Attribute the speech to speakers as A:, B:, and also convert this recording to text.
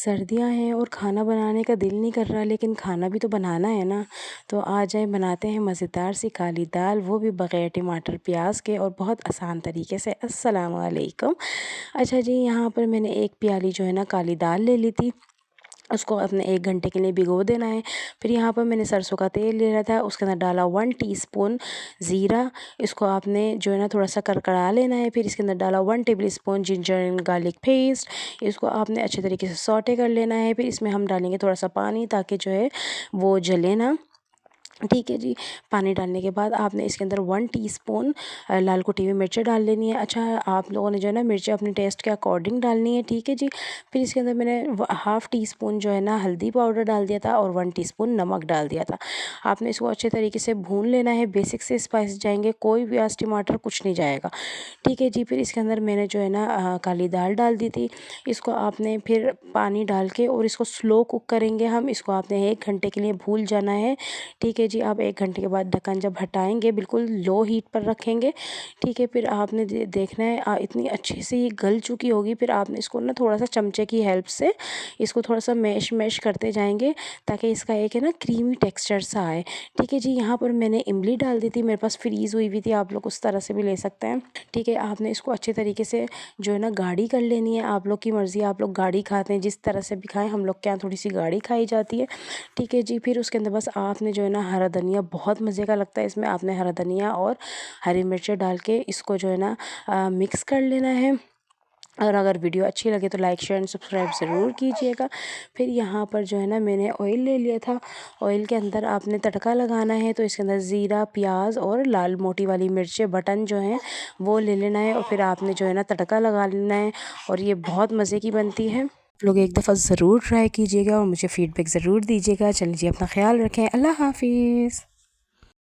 A: सर्दियाँ हैं और खाना बनाने का दिल नहीं कर रहा, लेकिन खाना भी तो बनाना है ना। तो आ जाए बनाते हैं मज़ेदार सी काली दाल, वो भी बग़ैर टमाटर प्याज के और बहुत आसान तरीके से। अस्सलाम वालेकुम। अच्छा जी, यहाँ पर मैंने एक प्याली जो है ना काली दाल ले ली थी। उसको अपने 1 घंटे के लिए भिगो देना है। फिर यहाँ पर मैंने सरसों का तेल ले रहा था, उसके अंदर डाला 1 टीस्पून ज़ीरा। इसको आपने जो है ना थोड़ा-सा करकरा लेना है। फिर इसके अंदर डाला 1 table spoon ginger and garlic paste. इसको आपने अच्छे तरीके से सौटे कर लेना है। फिर इसमें हम डालेंगे थोड़ा-सा पानी, ताकि जो है वो जले ना। ठीक है जी। पानी डालने के बाद आपने इसके अंदर 1 टीस्पून लाल कुटी हुई मिर्चें डाल लेनी है। अच्छा, आप लोगों ने जो है ना मिर्चें अपने टेस्ट के अकॉर्डिंग डालनी है, ठीक है जी। फिर इसके अंदर मैंने हाफ़ टी स्पून जो है ना हल्दी पाउडर डाल दिया था और 1 टीस्पून नमक डाल दिया था। आपने इसको अच्छे तरीके से भून लेना है। बेसिक से स्पाइस जाएंगे, कोई प्याज टमाटर कुछ नहीं जाएगा, ठीक है जी। फिर इसके अंदर मैंने जो है ना काली दाल डाल दी थी। इसको आपने फिर पानी डाल के और इसको स्लो कुक करेंगे हम। इसको आपने 1 घंटे के लिए भूल जाना है, ठीक है जी। आप 1 घंटे के बाद ढक्कन जब हटाएँगे, बिल्कुल लो हीट पर रखेंगे, ठीक है। फिर आपने देखना है इतनी अच्छे से ये गल चुकी होगी। फिर आपने इसको ना थोड़ा-सा चमचे की हेल्प से इसको थोड़ा-सा मैश करते जाएँगे, ताकि इसका एक है ना क्रीमी टेक्सचर सा आए, ठीक है जी। यहाँ पर मैंने इमली डाल दी थी, मेरे पास फ्रीज़ हुई हुई थी, आप लोग उस तरह से भी ले सकते हैं, ठीक है। आपने इसको अच्छे तरीके से जो है ना गाढ़ी कर लेनी है। आप लोग की मर्ज़ी, आप लोग गाढ़ी खाते हैं, जिस तरह से भी खाएँ। हम लोग के यहाँ थोड़ी-सी गाढ़ी खाई जाती है, ठीक है जी। फिर उसके अंदर बस आपने जो है ना हरा धनिया, बहुत मज़े का लगता है इसमें, आपने हरा धनिया और हरी मिर्चें डाल के इसको जो है ना मिक्स कर लेना है। और अगर वीडियो अच्छी लगे तो लाइक शेयर एंड सब्सक्राइब ज़रूर कीजिएगा। फिर यहाँ पर जो है ना मैंने ऑयल ले लिया था। ऑयल के अंदर आपने तड़का लगाना है, तो इसके अंदर ज़ीरा, प्याज और लाल मोटी वाली मिर्चें बटन जो हैं वो ले लेना है। और फिर आपने जो है ना तड़का लगा लेना है, और ये बहुत मज़े की बनती है। आप लोग एक दफ़ा ज़रूर ट्राई कीजिएगा और मुझे फ़ीडबैक ज़रूर दीजिएगा। चलिए जी, अपना ख़्याल रखें। अल्लाह हाफ़िज़।